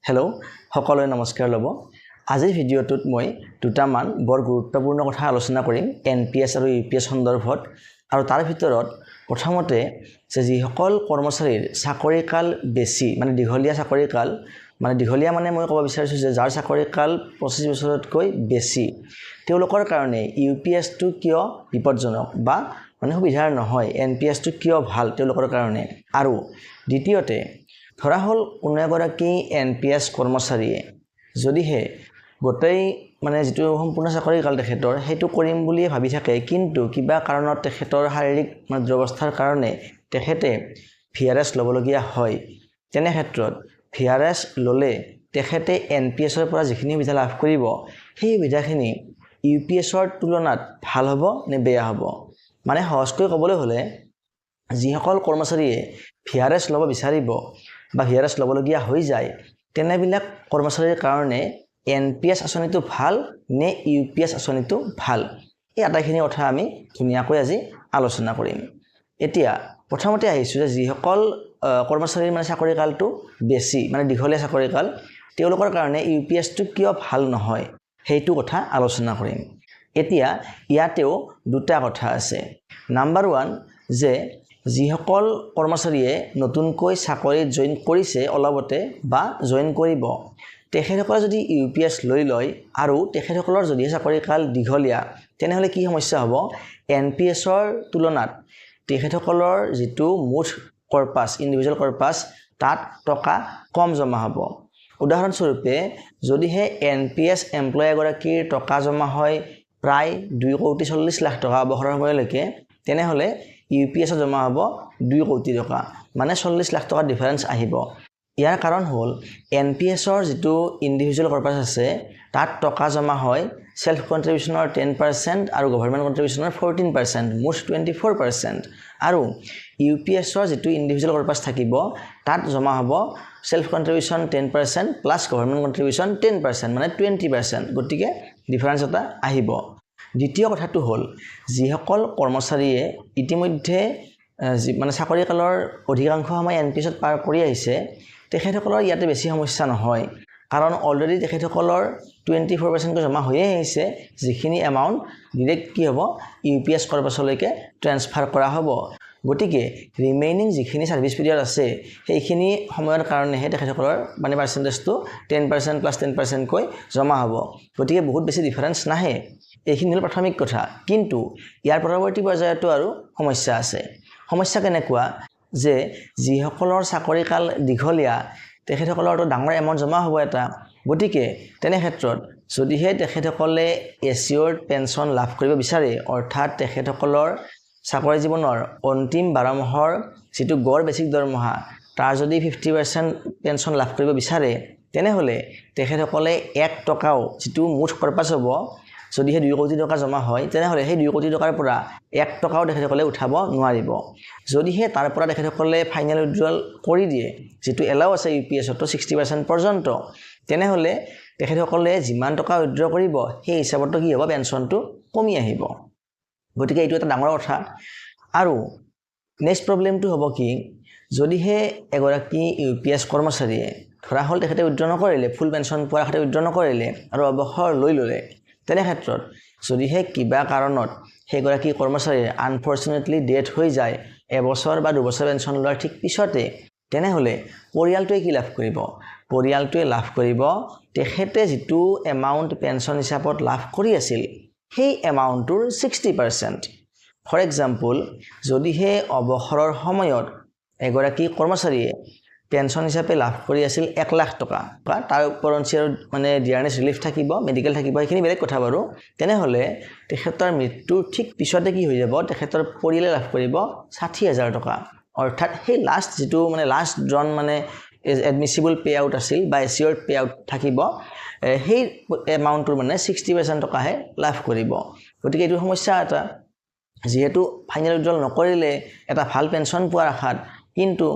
hello' সকলোৱে নমস্কাৰ ল'ব আজিৰ ভিডিঅ'টোত মই দুটামান বৰ গুৰুত্বপূৰ্ণ কথা আলোচনা কৰিম এনপিএছ আৰু ইউপিএছ সন্দৰ্ভত আৰু তাৰ ভিতৰত প্ৰথমতে যে যিসকল কৰ্মচাৰীৰ চাকৰিকাল বেছি মানে দীঘলীয়া চাকৰিকাল মানে দীঘলীয়া মানে মই ক'ব বিচাৰিছোঁ যে যাৰ চাকৰিকাল 25 বছৰতকৈ বেছি তেওঁলোকৰ কাৰণে ইউপিএছটো কিয় বিপদজনক বা মানে সুবিধাৰ নহয় এনপিএছটো কিয় ভাল তেওঁলোকৰ কাৰণে আৰু দ্বিতীয়তে ধৰা হল কোনো এগৰাকী এনপিএছ কৰ্মচাৰীয়ে যদিহে গোটেই মানে যেটো সম্পূৰ্ণ চাকৰিকাল তেখেতৰ হেতু কৰিম বুলি ভাবি থাকে কিন্তু কিবা কাৰণত তেখেতৰ শাৰীৰিক দুৰৱস্থাৰ কাৰণে তেখেতে ভিআৰএছ লবলগীয়া হয় তেনে ক্ষেত্ৰত ভিআৰএছ ললে তেখেতে এনপিএছৰ পৰা যিখিনি সুবিধা লাভ কৰিব সেই সুবিধাখিনি ইউপিএছৰ তুলনাত ভাল হ'ব নে বেয়া হ'ব মানে সহজকৈ ক'বলৈ হলে যিসকল কৰ্মচাৰীয়ে ভিআৰএছ ল'ব বিচাৰিব বা ভিআৰএছ লবলগীয়া হৈ যায় তেনেবিলাক কৰ্মচাৰীৰ কাৰণে এনপিএছ আঁচনিটো ভাল নে ইউপিএছ আঁচনিটো ভাল এই আটাইখিনি কথা আমি ধুনীয়াকৈ আজি আলোচনা কৰিম এতিয়া প্ৰথমতে আহিছো যে যিসকল কৰ্মচাৰীৰ মানে চাকৰিকালটো বেছি মানে দীঘলীয়া চাকৰিকাল তেওঁলোকৰ কাৰণে ইউপিএছটো কিয় ভাল নহয় সেইটো কথা আলোচনা কৰিম এতিয়া ইয়াতেও দুটা কথা আছে নাম্বাৰ 1 যে যিসকল কৰ্মচাৰীয়ে নতুনকৈ চাকৰিত জয়েন কৰিছে অলপতে বা জয়েন কৰিব তেখেতসকলে যদি ইউপিএছ লৈ লয় আৰু তেখেতসকলৰ যদি চাকৰিকাল দীঘলীয়া তেনেহলে কি সমস্যা হ'ব এনপিএছৰ তুলনাত তেখেতসকলৰ যেটো মুঠ কৰ্পাছ ইন্ডিভিজুৱেল কৰ্পাছ তাত টকা কম জমা হ'ব উদাহৰণস্বৰূপে যদিহে এনপিএছ এমপ্লয় এগৰাকীৰ টকা জমা হয় প্ৰায় 2,40 লাখ টকা অৱসৰৰ সময়লৈকে তেনেহলে ইউপিএছ জমা হ'ব 2 কোটি টকা মানে 40 লাখ টকা ডিফাৰেন্স আহিব ইয়াৰ কাৰণ হ'ল এনপিএছৰ যেটো ইন্ডিভিজুৱেল কৰ্পাছ আছে তাত টকা জমা হয় সেলফ কন্ট্ৰিবিউশনৰ 10% আৰু গভৰ্ণমেন্ট কন্ট্ৰিবিউশনৰ 14% মুঠ 24% আৰু ইউপিএছৰ যেটো ইন্ডিভিজুৱেল কৰ্পাছ থাকিব তাত জমা হ'ব সেলফ কন্ট্ৰিবিউশন 10% প্লাস গভৰ্ণমেন্ট কন্ট্ৰিবিউশন 10% মানে 20% গতিকে ডিফাৰেন্স এটা আহিব দ্বিতীয় কথাটো হ'ল যিসকল কৰ্মচাৰীয়ে ইতিমধ্যে মানে চাকৰিকালৰ অধিকাংশ সময় এনপিএছত পাৰ কৰি আহিছে তেখেতসকলৰ ইয়াতে বেছি সমস্যা নহয় কাৰণ অলৰেডি তেখেতসকলৰ 24% জমা হৈ আহিছে যিখিনি এমাউন্ট ডাইৰেক্ট কি হ'ব ইউপিএছ কৰ্পাছলৈকে ট্ৰান্সফাৰ কৰা হ'ব গতিকে ৰিমেইনিং যিখিনি সাৰ্ভিস পিৰিয়ড আছে সেইখিনি সময়ৰ কাৰণেহে তেখেতসকলৰ মানে পাৰ্চেন্টেজটো 10% প্লাস 10% কৈ জমা হ'ব গতিকে বহুত বেছি ডিফাৰেন্স নাহে এইখিনি হ'ল প্ৰাথমিক কথা কিন্তু ইয়াৰ পৰৱৰ্তী পৰ্যায়তো আৰু সমস্যা আছে সমস্যা কেনেকুৱা যে যিসকলৰ চাকৰিকাল দীঘলীয়া তেখেতসকলৰটো ডাঙৰ এমাউন্ট জমা হ'ব এটা গতিকে তেনে ক্ষেত্ৰত যদিহে তেখেতসকলে এচিয়ৰ্ড পেনশন লাভ কৰিব বিচাৰে অৰ্থাৎ তেখেতসকলৰ চাকৰি জীৱনৰ অন্তিম 12 মাহৰ যেটো গড় বেছিক দৰমহা তাৰ যদি 50% পেনশন লাভ কৰিব বিচাৰে তেনেহলে তেখেতসকলে 1 টকাও যেটো মুঠ কৰ্পাছ হ'ব যদিহে 2 কোটি টকা জমা হয় তেনেহলে সেই 2 কোটি টকাৰ পৰা 1 টকাও তেখেতসকলে উঠাব নোৱাৰিব যদিহে তাৰ পৰা তেখেতসকলে ফাইনেল উইথড্ৰল কৰি দিয়ে যেটো এলাও আছে ইউপিএছটো 60% পৰ্যন্ত তেনেহলে তেখেতসকলে যিমান টকা উইথড্ৰ কৰিব সেই হিচাপটো কি হ'ব পেনশনটো কমি আহিব গতিকে এইটো এটা ডাঙৰ কথা আৰু নেক্সট প্ৰবলেমটো হ'ব কি যদিহে এগৰাকী ইউপিএছ কৰ্মচাৰীয়ে ধৰা হল তেখেতে উইথড্ৰ নকৰিলে ফুল পেনশন পোৱাৰ খাতে উইথড্ৰ নকৰিলে আৰু অৱসৰ লৈ ললে তেনে ক্ষেত্ৰত যদিহে কিবা কাৰণত হেগৰাকী কৰ্মচাৰীৰ আনফৰচুনেটলি ডেথ হৈ যায় এবছৰ বা 2 বছৰ পেনশন লোৱাৰ ঠিক পিছতে তেনেহলে পৰিয়ালটোৱে কি লাভ কৰিব পৰিয়ালটোৱে লাভ কৰিব তেখেতে যেটো এমাউন্ট পেনশন হিচাপত লাভ কৰি আছিল সেই এমাউন্টৰ 60% ফৰ এক্সাম্পল যদিহে অৱসৰৰ সময়ত এগৰাকী কৰ্মচাৰীয়ে পেনশন হিচাপে লাভ কৰি আছিল 1 লাখ টকা বা তাৰ ওপৰঞ্চি মানে ডিয়াৰনেছ ৰিলিফ থাকিব মেডিকেল থাকিব এইখিনি বেলেগ কথা বাৰু তেনেহলে তেখেতৰ মৃত্যুৰ ঠিক পিছতে কি হৈ যাব তেখেতৰ পৰিয়ালে লাভ কৰিব 60000 টকা অৰ্থাৎ সেই লাষ্ট যেটো মানে লাষ্ট জন মানে এডমিসিবল পে আউট আছিল বা এচিয়ৰ্ড পে আউট থাকিব সেই এমাউন্টৰ মানে 60% টকাহে লাভ কৰিব গতিকে এইটো সমস্যা এটা যেহেতু ফাইনেল উইথড্ৰল নকৰিলে এটা ভাল পেনশন পোৱাৰ আশাত কিন্তু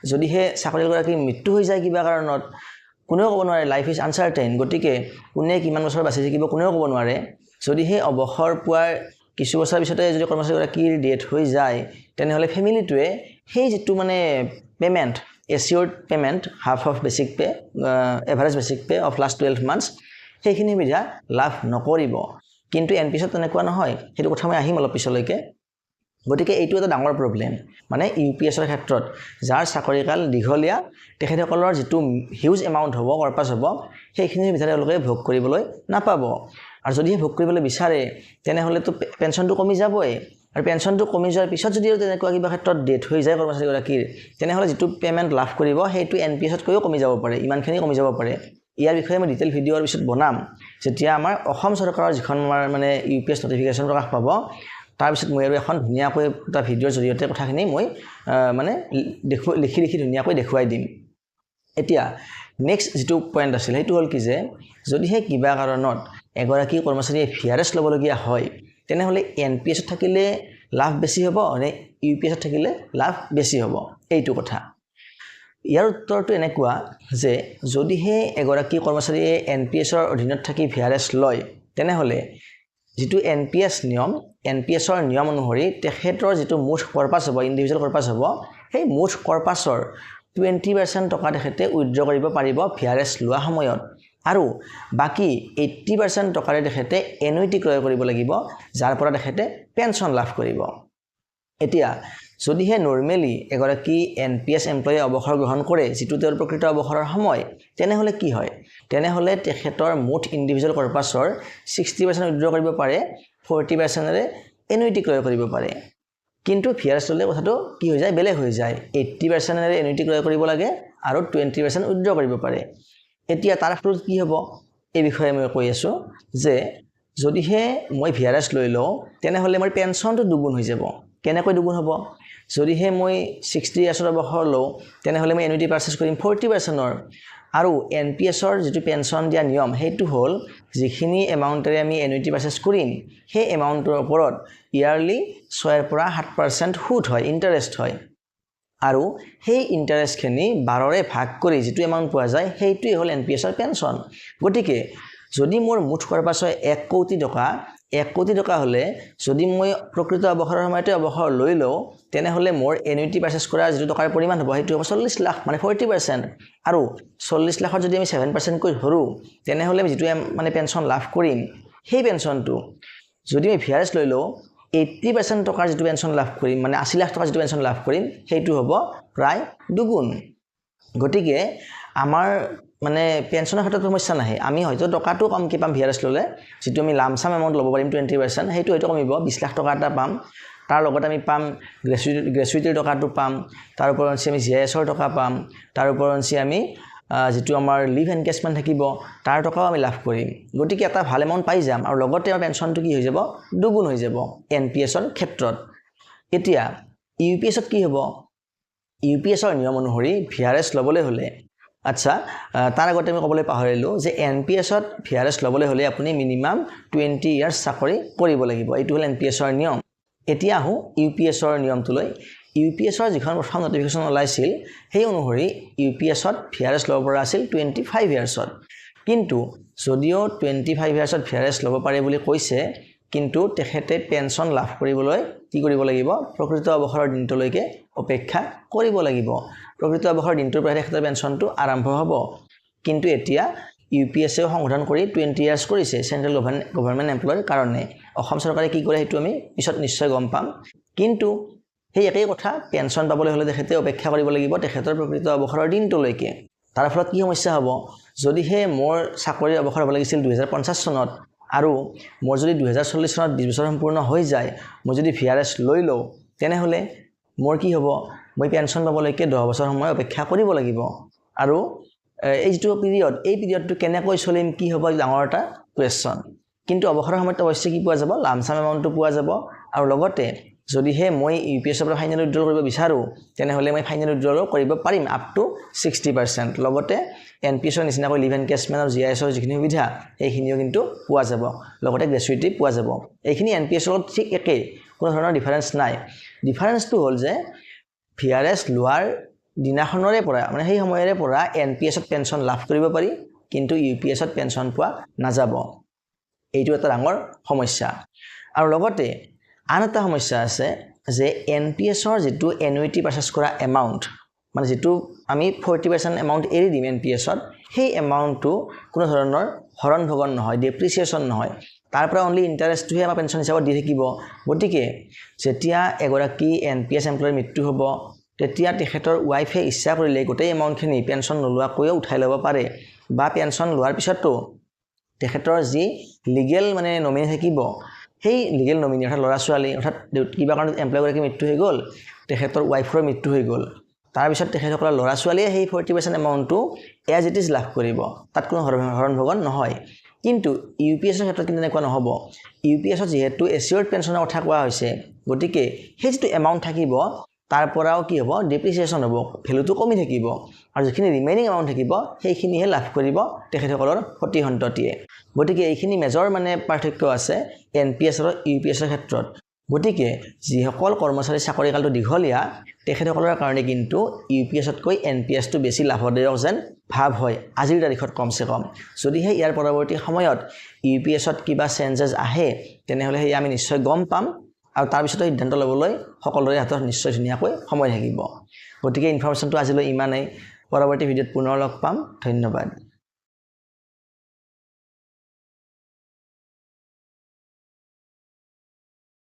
যদিহে চাকৰিয়ালগৰাকী মৃত্যু হৈ যায় কিবা কাৰণত কোনেও ক'ব নোৱাৰে লাইফ ইজ আনসাৰ্টেইন গতিকে কোনে কিমান বছৰ বাচি থাকিব কোনেও ক'ব নোৱাৰে যদিহে অৱসৰ পোৱাৰ কিছু বছৰ পিছতে যদি কৰ্মচাৰীগৰাকীৰ ডেথ হৈ যায় তেনেহলে ফ্যামিলিটোৱে সেই যেটো মানে payment assured payment half of basic pay average basic pay of last 12 months সেইখিনি সুবিধা লাভ নকৰিব কিন্তু এনপিএছত তেনেকুৱা নহয় সেইটো কথা মই আহিম অলপ পিছলৈকে গতিকে এইটো এটা ডাঙৰ প্ৰবলেম মানে ইউপিএছৰ ক্ষেত্ৰত যাৰ চাকৰিকাল দীঘলীয়া তেখেতসকলৰ যেটো হিউজ এমাউন্ট হ'ব কৰ্পাছ হ'ব সেইখিনি ভিতৰত তেওঁলোকে ভোগ কৰিবলৈ নাপাব আৰু যদি ভোগ কৰিবলৈ বিচাৰে তেনেহলে তো পেনশনটো কমি যাবই আৰু পেনশনটো কমি যোৱাৰ পিছত যদি তেনেকুৱা কিবা ক্ষেত্ৰত ডেথ হৈ যায় কৰ্মচাৰীগৰাকীৰ তেনেহলে যেটো পেমেন্ট লাভ কৰিব সেইটো এনপিএছত কৈও কমি যাব পাৰে ইমানখিনি কমি যাব পাৰে ইয়াৰ বিষয়ে মই ডিটেইল ভিডিওৰ পিছত বনাম যেতিয়া আমাৰ অসম চৰকাৰৰ যিখন মানে ইউপিএছ নটিফিকেশন প্ৰকাশ পাব তাৰ পিছত মই আৰু এখন ধুনিয়াকৈ এটা ভিডিওৰ জৰিয়তে কথাখিনি মই মানে লিখি ধুনিয়াকৈ দেখুৱাই দিম এতিয়া নেক্সট যেটো পইণ্ট আছিল সেইটো হল কি যে যদিহে কিবা কাৰণত এগৰাকী কৰ্মচাৰীয়ে ভিআৰএছ লবলগীয়া হয় তেনেহলে এনপিএছত থাকিলে লাভ বেছি হ'ব নে ইউপিএছত থাকিলে লাভ বেছি হ'ব এইটো কথা ইয়াৰ উত্তৰটো এনেকুৱা যে যদিহে এগৰাকী কৰ্মচাৰীয়ে এনপিএছৰ অধীনত থাকি ভিআৰএছ লয় তেনেহলে যেটো এনপিএছৰ নিয়ম অনুসৰি তেখেতৰ যেটো মুঠ কৰ্পাছ হ'ব ইন্ডিভিজুৱেল কৰ্পাছ হ'ব সেই মুঠ কৰ্পাছৰ 20% টকা তেখেতে উইথড্ৰ কৰিব পাৰিব ভিআৰএছ লোৱা সময়ত আৰু বাকি 80% টকাৰে তেখেতে এনুইটি ক্ৰয় কৰিব লাগিব যাৰ পৰা তেখেতে পেনশন লাভ কৰিব এতিয়া যদিহে নৰমালি এগৰাকী এনপিএছ এমপ্লয়ী অৱসৰ গ্ৰহণ কৰে যেটো তেওঁৰ প্ৰকৃত অৱসৰৰ সময় তেনেহলে কি হয় তেনেহলে তেখেতৰ মুঠ ইন্ডিভিজুৱেল কৰ্পাছৰ 60% উইথড্ৰ কৰিব পাৰে 40% ৰে এনুইটি ক্ৰয় কৰিব পাৰে কিন্তু ভিআৰএছ ললে কথাটো কি হৈ যায় বেলেগ হৈ যায় 80% ৰে এনুইটি ক্ৰয় কৰিব লাগে আৰু 20% উইথড্ৰ কৰিব পাৰে এতিয়া তাৰ ফলত কি হ'ব এই বিষয়ে মই কৈ আছো যে যদিহে মই ভিআৰএছ লৈ লও তেনেহলে মোৰ পেনশনটো দুগুণ হৈ যাব কেনেকৈ দুগুণ হ'ব যদিহে মই 60 ইয়াৰ্ছৰ অৱসৰ লও তেনেহলে মই এনুইটি পাৰচেজ কৰিম 40%ৰ আৰু এনপিএছৰ যেটো পেনশন দিয়া নিয়ম হেতু হল যিখিনি এমাউন্টৰে আমি এনুইটি পাৰচেজ কৰিম সেই এমাউন্টৰ ওপৰত ইয়াৰলি 6 পৰা 7% সুদ হয় ইন্টাৰেষ্ট হয় আৰু সেই ইন্টাৰেষ্টখিনি 12ৰে ভাগ কৰি যেটো এমাউন্ট পোৱা যায় সেইটোই হল এনপিএছৰ পেনশন গতিকে যদি মোৰ মুঠ কৰ্পাছ 1 কোটি টকা হলে যদি মই প্ৰকৃত অৱসৰৰ সময়তে অৱসৰ লৈ লও তেনেহলে মোৰ এনুইটি পাৰচেজ কৰা যেটো টকাৰ পৰিমাণ হ'ব সেইটো হ'ব 40 লাখ মানে 40% আৰু 40 লাখৰ যদি আমি 7% কৈ ধৰো তেনেহলে যেটো মানে পেনশন লাভ কৰিম সেই পেনশনটো যদি আমি ভিআৰএছ লৈ লও 80% টকাৰ যেটো পেনশন লাভ কৰিম মানে 80 লাখ টকাৰ যেটো পেনশন লাভ কৰিম সেইটো হ'ব প্ৰায় দুগুণ গতিকে আমাৰ মানে পেনশনৰ ক্ষেত্ৰত সমস্যা নাহে আমি হয়তো টকাটো কম কি পাম ভিআৰএছ ললে যেটো আমি লামসাম এমাউন্ট ল'ব পাৰিম 20% সেইটো হয়তো কমিব 20 লাখ টকা এটা পাম তাৰ লগত আমি পাম গ্ৰেচুইটিৰ টকাটো পাম তাৰ ওপৰত আমি জিএছৰ টকা পাম তাৰ ওপৰত আমি যেটো আমাৰ লিভ এনকেজমেন্ট থাকিব তাৰ টকাও আমি লাভ কৰিম গতিকে এটা ভাল এমাউন্ট পাই যাম আৰু লগতে আমাৰ পেনশনটো কি হৈ যাব দুগুণ হৈ যাব এনপিএছৰ ক্ষেত্ৰত এতিয়া ইউপিএছত কি হ'ব ইউপিএছৰ নিয়ম অনুসৰি ভিআৰএছ লবলৈ হলে আচ্ছা তাৰ আগতে আমি ক'বলৈ পাহৰিলো যে এনপিএছত ভিআৰএছ লবলৈ হলে আপুনি মিনিমাম 20 ইয়াৰ্ছ চাকৰি কৰিব লাগিব এইটো হল এনপিএছৰ নিয়ম এতিয়া আহো ইউপিএছৰ নিয়মটোলৈ ইউপিএছৰ যিখন প্ৰথম নটিফিকেশন ওলাইছিল সেই অনুসৰি ইউপিএছত ভিআৰএছ ল'ব পৰা আছিল 25 ইয়াৰ্ছত কিন্তু যদিও 25 ইয়াৰ্ছত ভিআৰএছ ল'ব পাৰে বুলি কৈছে কিন্তু তেখেতে পেনশন লাভ কৰিবলৈ কি কৰিব লাগিব প্ৰকৃত অৱসৰৰ দিনটোলৈকে অপেক্ষা কৰিব লাগিব প্ৰকৃত অৱসৰৰ দিনটোৰ পৰা তেখেতৰ পেনশনটো আৰম্ভ হ'ব কিন্তু এতিয়া ইউপিএছও সংশোধন কৰি 20 ইয়াৰ্ছ কৰিছে সেন্ট্ৰেল গভৰ্ণমেণ্ট এমপ্লয়ৰ কাৰণে অসম চৰকাৰে কি কৰে হেতু আমি পিছত নিশ্চয় গম পাম কিন্তু সেই একেই কথা পেনশন পাবলৈ হলে তেখেতে অপেক্ষা কৰিব লাগিব তেখেতৰ প্ৰকৃত অৱসৰৰ দিনটোলৈকে তাৰ ফলত কি সমস্যা হ'ব যদিহে মোৰ চাকৰি অৱসৰ হ'ব লাগিছিল 2050 চনত আৰু মোৰ যদি 2040 চনত 20 বছৰ সম্পূৰ্ণ হৈ যায় মই যদি ভিআৰএছ লৈ লও তেনেহলে মোৰ কি হ'ব মই পেনশন পাবলৈকে 10 বছৰ সময় অপেক্ষা কৰিব লাগিব আৰু এই যেটো পিৰিয়ড এই পিৰিয়ডটো কেনেকৈ চলিম কি হ'ব ডাঙৰ এটা কোৱেশ্চন কিন্তু অৱসৰৰ সময়ত অৱশ্যে কি পোৱা যাব লামসাম এমাউন্টটো পোৱা যাব আৰু লগতে যদিহে মই ইউপিএছৰ পৰা ফাইনেল উইথড্ৰ কৰিব বিচাৰো তেনেহলে মই ফাইনেল উইথড্ৰ কৰিব পাৰিম আপ টু 60% লগতে এনপিএছৰ নিচিনাকৈ লিভ এনকেজমেন্ট আৰু জিআইএছৰ যিখিনি সুবিধা এইখিনিও কিন্তু পোৱা যাব লগতে গ্ৰেচুইটি পোৱা যাব এইখিনি এনপিএছৰ ঠিক একে কোনো ধৰণৰ ডিফাৰেন্স নাই ডিফাৰেন্সটো হ'ল যে ভিআৰএছ লোৱাৰ দিনাখনৰে পৰা মানে সেই সময়ৰে পৰা এনপিএছত পেনশন লাভ কৰিব পাৰি কিন্তু ইউপিএছত পেনশন পোৱা নাযাব এইটো এটা ডাঙৰ সমস্যা আৰু লগতে আন এটা সমস্যা আছে যে এনপিএছৰ যেটো এনুইটি পাৰচেজ কৰা এমাউন্ট মানে যেটো আমি 40% এমাউন্ট এৰি দিম এনপিএছত সেই এমাউন্টটো কোনো ধৰণৰ হৰণ ভগন নহয় ডেপ্ৰিচিয়েচন নহয় তাৰ পৰা অনলি ইন্টাৰেষ্টটোহে আমাৰ পেনশন হিচাপত দি থাকিব গতিকে যেতিয়া এগৰাকী এনপিএছ এমপ্লয়ৰ মৃত্যু হ'ব তেতিয়া তেখেতৰ ওয়াইফে ইচ্ছা কৰিলে গোটেই এমাউন্টখিনি পেনশন নলোৱাকৈ উঠাই ল'ব পাৰে বা পেনশন লোৱাৰ পিছতো তেখেতৰ যি লিগেল মানে নমিনি থাকিব সেই লিগেল নমিনি অৰ্থাৎ ল'ৰা ছোৱালী অৰ্থাৎ কিবা কাৰণত এমপ্লয়গৰাকী মৃত্যু হৈ গ'ল তেখেতৰ ওয়াইফৰ মৃত্যু হৈ গ'ল তাৰ পিছত তেখেতসকলৰ ল'ৰা ছোৱালীয়ে সেই 40% এমাউন্টটো এজ ইট ইজ লাভ কৰিব তাত কোনো হৰণ ভগন নহয় কিন্তু ইউপিএছৰ ক্ষেত্ৰত কিন্তু এনেকুৱা নহব ইউপিএছত যেহেতু এচিউৰ্ড পেনশনৰ কথা কোৱা হৈছে গতিকে সেই যেটো এমাউন্ট থাকিব তাৰ পৰাও কি হ'ব ডেপ্ৰিচিয়েচন হ'ব ভ্যালুটো কমি থাকিব আৰু যিখিনি ৰিমেইনিং এমাউন্ট থাকিব সেইখিনিহে লাভ কৰিব তেখেতসকলৰ সতি সন্ততিয়ে গতিকে এইখিনি মেজৰ মানে পাৰ্থক্য আছে এনপিএছ আৰু ইউপিএছৰ ক্ষেত্ৰত গতিকে যিসকল কৰ্মচাৰী চাকৰিকালটো দীঘলীয়া তেখেতসকলৰ কাৰণে কিন্তু ইউপিএছতকৈ এনপিএছটো বেছি লাভদায়ক যেন ভাৱ হয় আজিৰ তাৰিখত কমসে কম যদিহে ইয়াৰ পৰৱৰ্তী সময়ত ইউপিএছত কিবা চেঞ্জেছ আহে তেনেহলে সেই আমি নিশ্চয় গম পাম আৰু তাৰ পিছত সিদ্ধান্ত ল'বলৈ সকলোৰে হাতত নিশ্চয় ধুনীয়াকৈ সময় থাকিব গতিকে ইনফৰমেশ্যনটো আজিলৈ ইমানেই পৰৱৰ্তী ভিডিঅ'ত পুনৰ লগ পাম ধন্যবাদ